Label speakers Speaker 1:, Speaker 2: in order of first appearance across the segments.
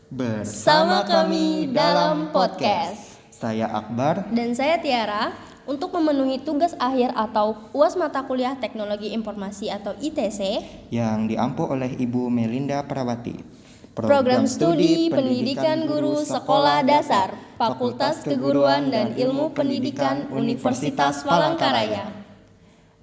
Speaker 1: Bersama kami dalam podcast.
Speaker 2: Saya Akbar.
Speaker 1: Dan saya Tiara. Untuk memenuhi tugas akhir atau UAS mata kuliah Teknologi Informasi atau ITC
Speaker 2: yang diampu oleh Ibu Melinda Prawati.
Speaker 1: Program Studi Pendidikan Guru Sekolah Dasar Fakultas Keguruan dan Ilmu Pendidikan Universitas Palangkaraya.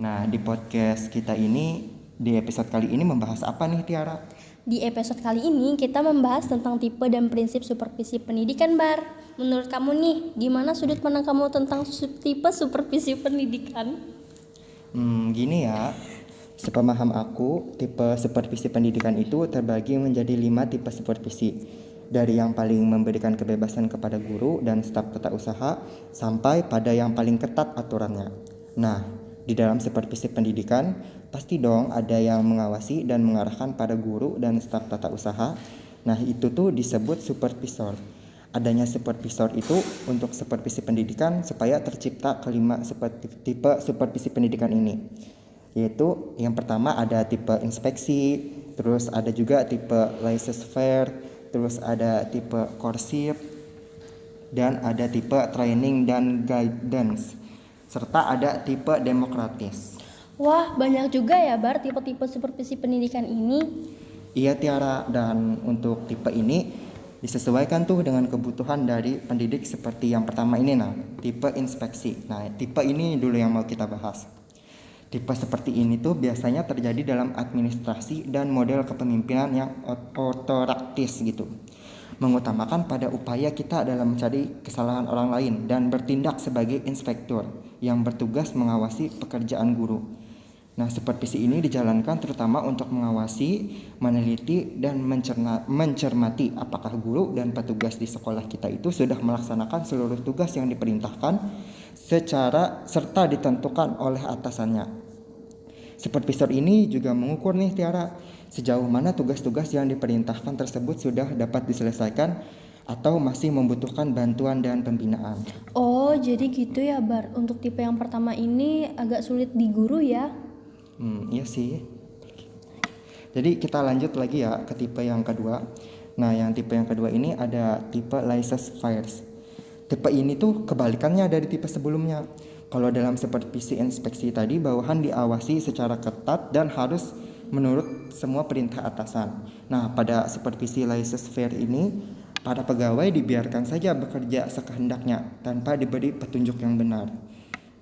Speaker 2: Nah, di podcast kita ini, di episode kali ini membahas apa nih, Tiara?
Speaker 1: Di episode kali ini kita membahas tentang tipe dan prinsip supervisi pendidikan, Bar. Menurut kamu nih, gimana sudut pandang kamu tentang tipe supervisi pendidikan?
Speaker 2: Gini ya, sepemaham aku, tipe supervisi pendidikan itu terbagi menjadi 5 tipe supervisi. Dari yang paling memberikan kebebasan kepada guru dan staf tata usaha, sampai pada yang paling ketat aturannya. Nah, di dalam supervisi pendidikan, pasti dong ada yang mengawasi dan mengarahkan pada guru dan staf tata usaha. Nah, itu tuh disebut supervisor. Adanya supervisor itu untuk supervisi pendidikan supaya tercipta kelima tipe supervisi pendidikan ini. Yaitu yang pertama ada tipe inspeksi, terus ada juga tipe laissez-faire, terus ada tipe coercive, dan ada tipe training dan guidance, serta ada tipe demokratis.
Speaker 1: Wah, banyak juga ya, Bar, tipe-tipe supervisi pendidikan ini.
Speaker 2: Iya, Tiara, dan untuk tipe ini disesuaikan tuh dengan kebutuhan dari pendidik seperti yang pertama ini, tipe inspeksi. Nah, tipe ini dulu yang mau kita bahas. Tipe seperti ini tuh biasanya terjadi dalam administrasi dan model kepemimpinan yang otoraktis gitu. Mengutamakan pada upaya kita dalam mencari kesalahan orang lain dan bertindak sebagai inspektur yang bertugas mengawasi pekerjaan guru. Nah, supervisi ini dijalankan terutama untuk mengawasi, meneliti, dan mencermati apakah guru dan petugas di sekolah kita itu sudah melaksanakan seluruh tugas yang diperintahkan serta ditentukan oleh atasannya. Supervisor ini juga mengukur nih, Tiara, sejauh mana tugas-tugas yang diperintahkan tersebut sudah dapat diselesaikan atau masih membutuhkan bantuan dan pembinaan.
Speaker 1: Oh, jadi gitu ya, Bar. Untuk tipe yang pertama ini agak sulit di guru ya?
Speaker 2: Iya sih. Jadi kita lanjut lagi ya ke tipe yang kedua. Nah, yang tipe yang kedua ini ada tipe laissez-faire. Tipe ini tuh kebalikannya dari tipe sebelumnya. Kalau dalam supervisi inspeksi tadi, bawahan diawasi secara ketat dan harus menurut semua perintah atasan. Nah, pada supervisi laissez-faire ini, para pegawai dibiarkan saja bekerja sekehendaknya tanpa diberi petunjuk yang benar.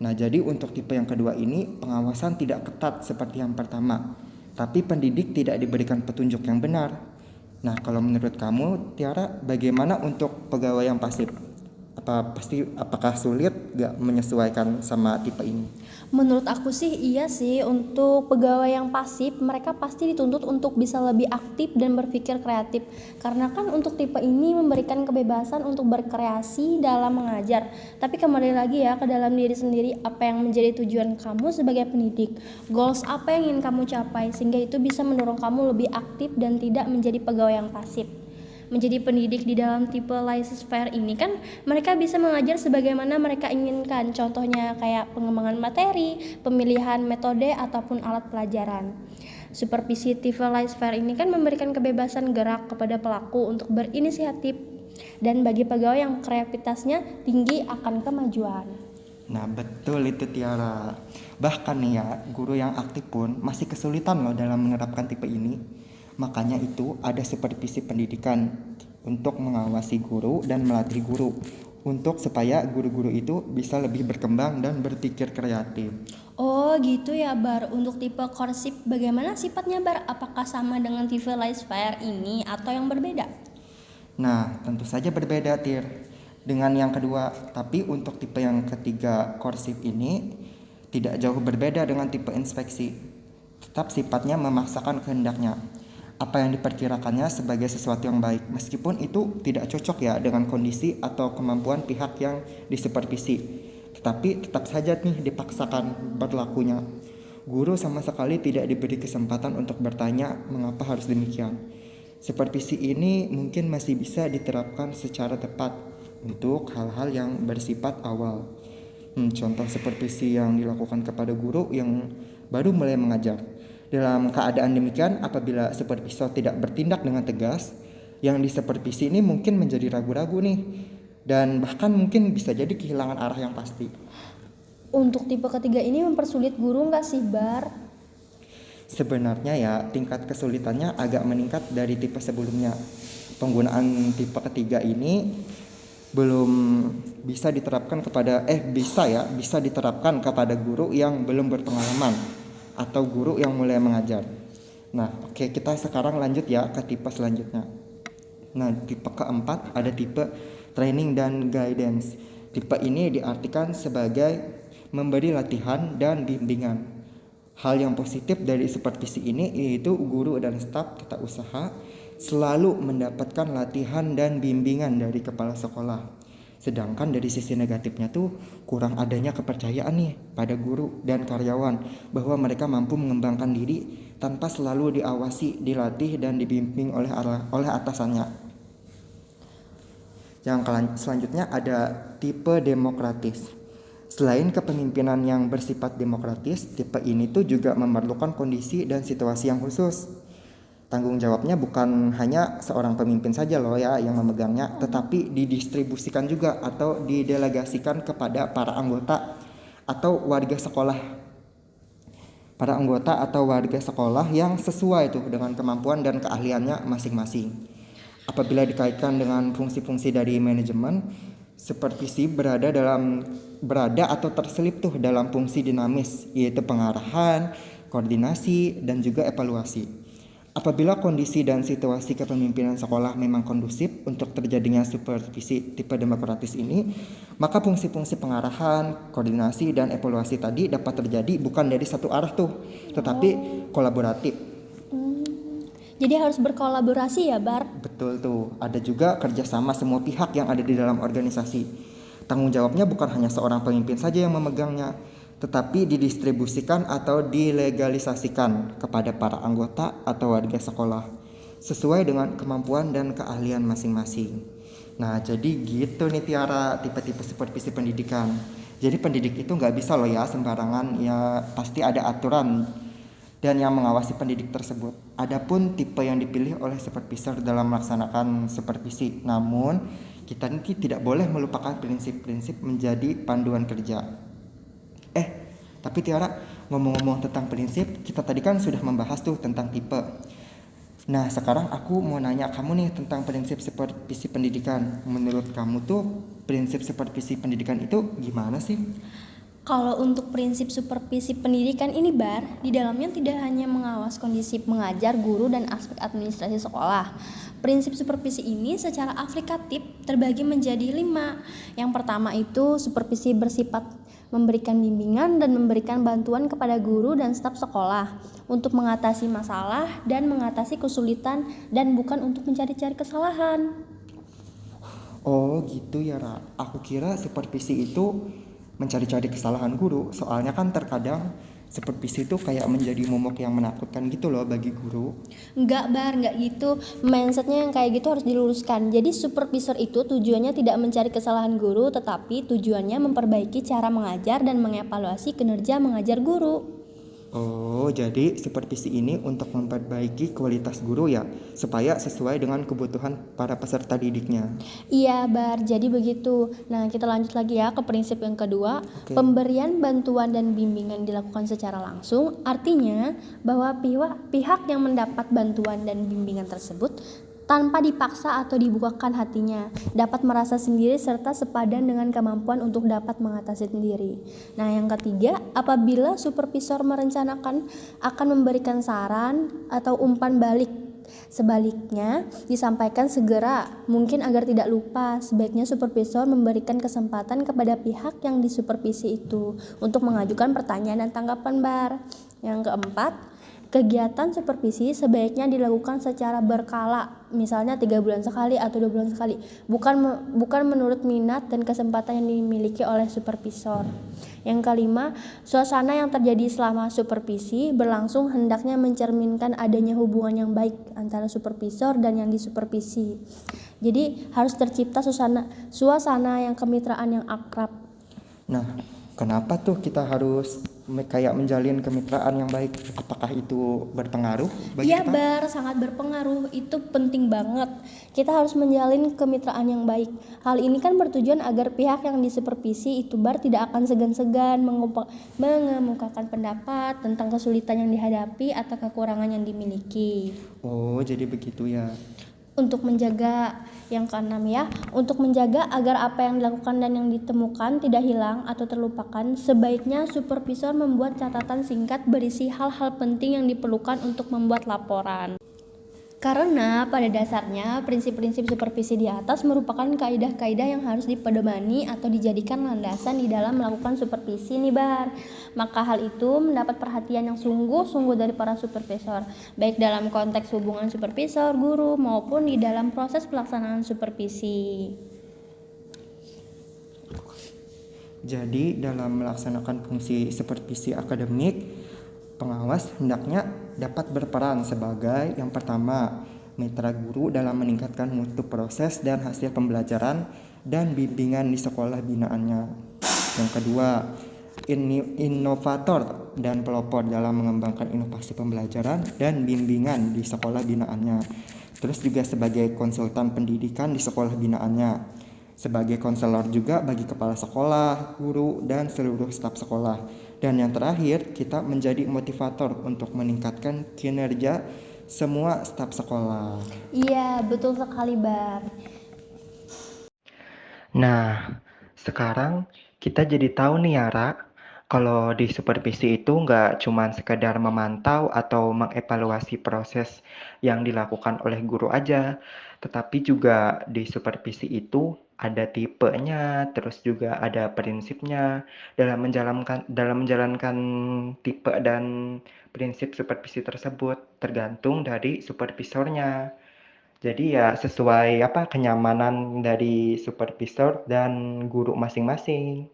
Speaker 2: Nah, jadi untuk tipe yang kedua ini pengawasan tidak ketat seperti yang pertama, tapi pendidik tidak diberikan petunjuk yang benar. Nah, kalau menurut kamu, Tiara, bagaimana untuk pegawai yang pasif? Apakah sulit gak menyesuaikan sama tipe ini?
Speaker 1: Menurut aku sih iya sih, untuk pegawai yang pasif mereka pasti dituntut untuk bisa lebih aktif dan berpikir kreatif. Karena kan untuk tipe ini memberikan kebebasan untuk berkreasi dalam mengajar. Tapi kembali lagi ya ke dalam diri sendiri, apa yang menjadi tujuan kamu sebagai pendidik, goals apa yang ingin kamu capai, sehingga itu bisa mendorong kamu lebih aktif dan tidak menjadi pegawai yang pasif. Menjadi pendidik di dalam tipe laissez-faire ini kan mereka bisa mengajar sebagaimana mereka inginkan, contohnya kayak pengembangan materi, pemilihan metode ataupun alat pelajaran. Supervisi tipe laissez-faire ini kan memberikan kebebasan gerak kepada pelaku untuk berinisiatif, dan bagi pegawai yang kreativitasnya tinggi akan kemajuan.
Speaker 2: Nah, betul itu, Tiara. Bahkan nih ya, guru yang aktif pun masih kesulitan loh dalam menerapkan tipe ini. Makanya itu ada supervisi pendidikan untuk mengawasi guru dan melatih guru untuk supaya guru-guru itu bisa lebih berkembang dan berpikir kreatif.
Speaker 1: Oh gitu ya, Bar. Untuk tipe coercive bagaimana sifatnya, Bar? Apakah sama dengan tipe laissez-faire ini atau yang berbeda?
Speaker 2: Nah, tentu saja berbeda, Tir, dengan yang kedua. Tapi untuk tipe yang ketiga, coercive ini tidak jauh berbeda dengan tipe inspeksi. Tetap sifatnya memaksakan kehendaknya, apa yang diperkirakannya sebagai sesuatu yang baik, meskipun itu tidak cocok ya dengan kondisi atau kemampuan pihak yang disupervisi. Tetapi tetap saja nih dipaksakan berlakunya. Guru sama sekali tidak diberi kesempatan untuk bertanya mengapa harus demikian. Supervisi ini mungkin masih bisa diterapkan secara tepat untuk hal-hal yang bersifat awal. Contoh supervisi yang dilakukan kepada guru yang baru mulai mengajar. Dalam keadaan demikian, apabila supervisor tidak bertindak dengan tegas, yang di supervisi ini mungkin menjadi ragu-ragu nih, dan bahkan mungkin bisa jadi kehilangan arah yang pasti.
Speaker 1: Untuk tipe ketiga ini mempersulit guru nggak sih, Bar?
Speaker 2: Sebenarnya ya tingkat kesulitannya agak meningkat dari tipe sebelumnya. Penggunaan tipe ketiga ini belum bisa diterapkan bisa diterapkan kepada guru yang belum berpengalaman atau guru yang mulai mengajar. Nah, oke, kita sekarang lanjut ya ke tipe selanjutnya. Nah, tipe keempat ada tipe training dan guidance. Tipe ini diartikan sebagai memberi latihan dan bimbingan. Hal yang positif dari supervisi ini yaitu guru dan staf tata usaha selalu mendapatkan latihan dan bimbingan dari kepala sekolah. Sedangkan dari sisi negatifnya tuh kurang adanya kepercayaan nih pada guru dan karyawan bahwa mereka mampu mengembangkan diri tanpa selalu diawasi, dilatih dan dibimbing oleh atasannya. Yang selanjutnya ada tipe demokratis. Selain kepemimpinan yang bersifat demokratis, tipe ini tuh juga memerlukan kondisi dan situasi yang khusus. Tanggung jawabnya bukan hanya seorang pemimpin saja loh ya yang memegangnya, tetapi didistribusikan juga atau didelegasikan kepada para anggota atau warga sekolah. Para anggota atau warga sekolah yang sesuai tuh dengan kemampuan dan keahliannya masing-masing. Apabila dikaitkan dengan fungsi-fungsi dari manajemen, supervisi berada atau terselip tuh dalam fungsi dinamis, yaitu pengarahan, koordinasi, dan juga evaluasi. Apabila kondisi dan situasi kepemimpinan sekolah memang kondusif untuk terjadinya supervisi tipe demokratis ini, maka fungsi-fungsi pengarahan, koordinasi, dan evaluasi tadi dapat terjadi bukan dari satu arah tuh, tetapi kolaboratif.
Speaker 1: Jadi harus berkolaborasi ya, Bar?
Speaker 2: Betul tuh, ada juga kerjasama semua pihak yang ada di dalam organisasi. Tanggung jawabnya bukan hanya seorang pemimpin saja yang memegangnya, tetapi didistribusikan atau dilegalisasikan kepada para anggota atau warga sekolah sesuai dengan kemampuan dan keahlian masing-masing. Nah, jadi gitu nih Tiara tipe-tipe supervisi pendidikan. Jadi pendidik itu nggak bisa loh ya sembarangan, ya pasti ada aturan dan yang mengawasi pendidik tersebut. Adapun tipe yang dipilih oleh supervisor dalam melaksanakan supervisi, namun kita ini tidak boleh melupakan prinsip-prinsip menjadi panduan kerja. Tapi Tiara, ngomong-ngomong tentang prinsip, kita tadi kan sudah membahas tuh tentang tipe. Nah, sekarang aku mau nanya kamu nih tentang prinsip supervisi pendidikan. Menurut kamu tuh prinsip supervisi pendidikan itu gimana sih?
Speaker 1: Kalau untuk prinsip supervisi pendidikan ini, Bar, di dalamnya tidak hanya mengawas kondisi mengajar, guru, dan aspek administrasi sekolah. Prinsip supervisi ini secara aplikatif terbagi menjadi 5. Yang pertama itu supervisi bersifat memberikan bimbingan dan memberikan bantuan kepada guru dan staf sekolah untuk mengatasi masalah dan mengatasi kesulitan dan bukan untuk mencari-cari kesalahan.
Speaker 2: Oh gitu ya Ra, aku kira supervisi itu mencari-cari kesalahan guru, soalnya kan terkadang supervisi itu kayak menjadi momok yang menakutkan gitu loh bagi guru.
Speaker 1: Enggak, Bar, enggak gitu. Mindsetnya yang kayak gitu harus diluruskan. Jadi supervisor itu tujuannya tidak mencari kesalahan guru, tetapi tujuannya memperbaiki cara mengajar dan mengevaluasi kinerja mengajar guru.
Speaker 2: Oh, jadi supervisi ini untuk memperbaiki kualitas guru ya, supaya sesuai dengan kebutuhan para peserta didiknya.
Speaker 1: Iya, Bar, jadi begitu. Nah, kita lanjut lagi ya ke prinsip yang kedua.
Speaker 2: Oke.
Speaker 1: Pemberian bantuan dan bimbingan dilakukan secara langsung, artinya bahwa pihak yang mendapat bantuan dan bimbingan tersebut tanpa dipaksa atau dibukakan hatinya, dapat merasa sendiri serta sepadan dengan kemampuan untuk dapat mengatasi sendiri. Nah, yang ketiga, apabila supervisor merencanakan akan memberikan saran atau umpan balik, sebaliknya disampaikan segera, mungkin agar tidak lupa. Sebaiknya supervisor memberikan kesempatan kepada pihak yang disupervisi itu untuk mengajukan pertanyaan dan tanggapan, Bar. Yang keempat, kegiatan supervisi sebaiknya dilakukan secara berkala, misalnya 3 bulan sekali atau 2 bulan sekali, bukan menurut minat dan kesempatan yang dimiliki oleh supervisor. Yang kelima, suasana yang terjadi selama supervisi berlangsung hendaknya mencerminkan adanya hubungan yang baik antara supervisor dan yang disupervisi. Jadi harus tercipta suasana yang kemitraan yang akrab.
Speaker 2: Nah, kenapa tuh kita harus kayak menjalin kemitraan yang baik. Apakah itu berpengaruh bagi
Speaker 1: Iya
Speaker 2: kita?
Speaker 1: Bar, sangat berpengaruh. Itu penting banget. Kita harus menjalin kemitraan yang baik. Hal ini kan bertujuan agar pihak yang disupervisi itu Bar tidak akan segan-segan mengemukakan pendapat tentang kesulitan yang dihadapi atau kekurangan yang dimiliki.
Speaker 2: Oh, jadi begitu ya.
Speaker 1: Untuk menjaga yang keenam ya, untuk menjaga agar apa yang dilakukan dan yang ditemukan tidak hilang atau terlupakan, sebaiknya supervisor membuat catatan singkat berisi hal-hal penting yang diperlukan untuk membuat laporan. Karena pada dasarnya prinsip-prinsip supervisi di atas merupakan kaidah-kaidah yang harus dipedomani atau dijadikan landasan di dalam melakukan supervisi nih Bar. Maka hal itu mendapat perhatian yang sungguh-sungguh dari para supervisor, baik dalam konteks hubungan supervisor, guru, maupun di dalam proses pelaksanaan supervisi.
Speaker 2: Jadi dalam melaksanakan fungsi supervisi akademik, pengawas hendaknya dapat berperan sebagai yang pertama, mitra guru dalam meningkatkan mutu proses dan hasil pembelajaran dan bimbingan di sekolah binaannya. Yang kedua, inovator dan pelopor dalam mengembangkan inovasi pembelajaran dan bimbingan di sekolah binaannya. Terus juga sebagai konsultan pendidikan di sekolah binaannya. Sebagai konselor juga bagi kepala sekolah, guru, dan seluruh staf sekolah. Dan yang terakhir, kita menjadi motivator untuk meningkatkan kinerja semua staf sekolah.
Speaker 1: Iya, betul sekali Bar.
Speaker 2: Nah, sekarang kita jadi tahu nih ya, Ra, kalau di supervisi itu nggak cuma sekedar memantau atau mengevaluasi proses yang dilakukan oleh guru aja, tetapi juga di supervisi itu ada tipenya, terus juga ada prinsipnya dalam menjalankan tipe dan prinsip supervisi tersebut tergantung dari supervisornya. Jadi ya sesuai kenyamanan dari supervisor dan guru masing-masing.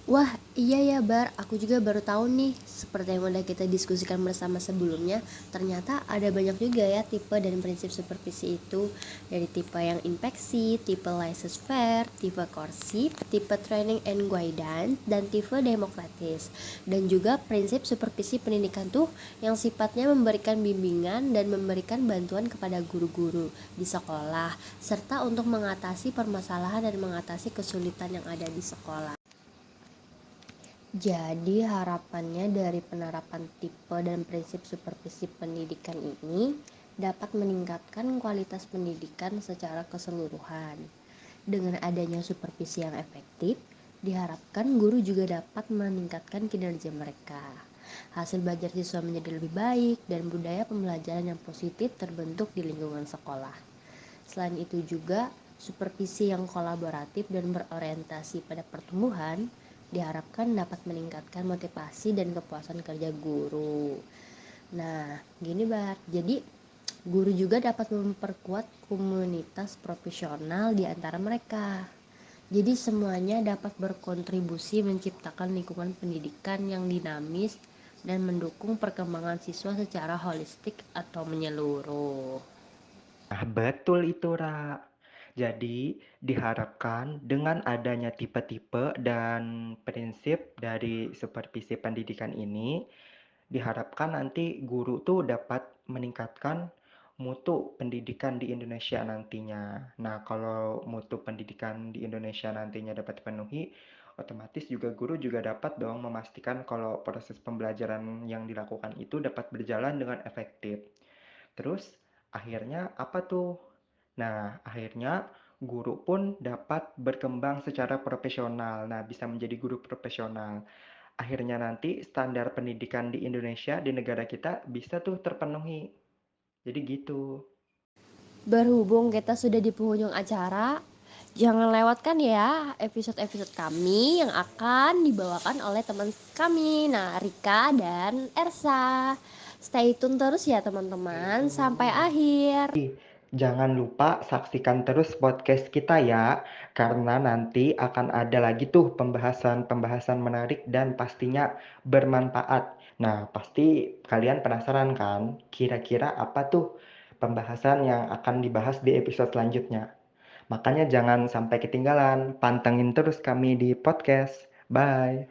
Speaker 3: Wah, iya ya Bar, aku juga baru tahu nih, seperti yang udah kita diskusikan bersama sebelumnya, ternyata ada banyak juga ya tipe dan prinsip supervisi itu, dari tipe yang inspeksi, tipe laissez-faire, tipe coercive, tipe training and guidance, dan tipe demokratis. Dan juga prinsip supervisi pendidikan tuh yang sifatnya memberikan bimbingan dan memberikan bantuan kepada guru-guru di sekolah, serta untuk mengatasi permasalahan dan mengatasi kesulitan yang ada di sekolah. Jadi harapannya dari penerapan tipe dan prinsip supervisi pendidikan ini dapat meningkatkan kualitas pendidikan secara keseluruhan. Dengan adanya supervisi yang efektif, diharapkan guru juga dapat meningkatkan kinerja mereka. Hasil belajar siswa menjadi lebih baik dan budaya pembelajaran yang positif terbentuk di lingkungan sekolah. Selain itu juga, supervisi yang kolaboratif dan berorientasi pada pertumbuhan diharapkan dapat meningkatkan motivasi dan kepuasan kerja guru. Nah, gini Bar, jadi guru juga dapat memperkuat komunitas profesional di antara mereka. Jadi semuanya dapat berkontribusi menciptakan lingkungan pendidikan yang dinamis dan mendukung perkembangan siswa secara holistik atau menyeluruh.
Speaker 2: Nah, betul itu, Ra. Jadi, diharapkan dengan adanya tipe-tipe dan prinsip dari supervisi pendidikan ini, diharapkan nanti guru tuh dapat meningkatkan mutu pendidikan di Indonesia nantinya. Nah, kalau mutu pendidikan di Indonesia nantinya dapat dipenuhi, otomatis juga guru juga dapat dong memastikan kalau proses pembelajaran yang dilakukan itu dapat berjalan dengan efektif. Terus, akhirnya apa tuh? Nah, akhirnya guru pun dapat berkembang secara profesional. Nah, bisa menjadi guru profesional. Akhirnya nanti standar pendidikan di Indonesia, di negara kita bisa tuh terpenuhi. Jadi gitu.
Speaker 3: Berhubung kita sudah di penghujung acara, jangan lewatkan ya episode-episode kami yang akan dibawakan oleh teman kami, nah Rika dan Ersa. Stay tune terus ya teman-teman sampai akhir.
Speaker 2: Jangan lupa saksikan terus podcast kita ya, karena nanti akan ada lagi tuh pembahasan-pembahasan menarik dan pastinya bermanfaat. Nah, pasti kalian penasaran kan, kira-kira apa tuh pembahasan yang akan dibahas di episode selanjutnya. Makanya jangan sampai ketinggalan, pantengin terus kami di podcast. Bye!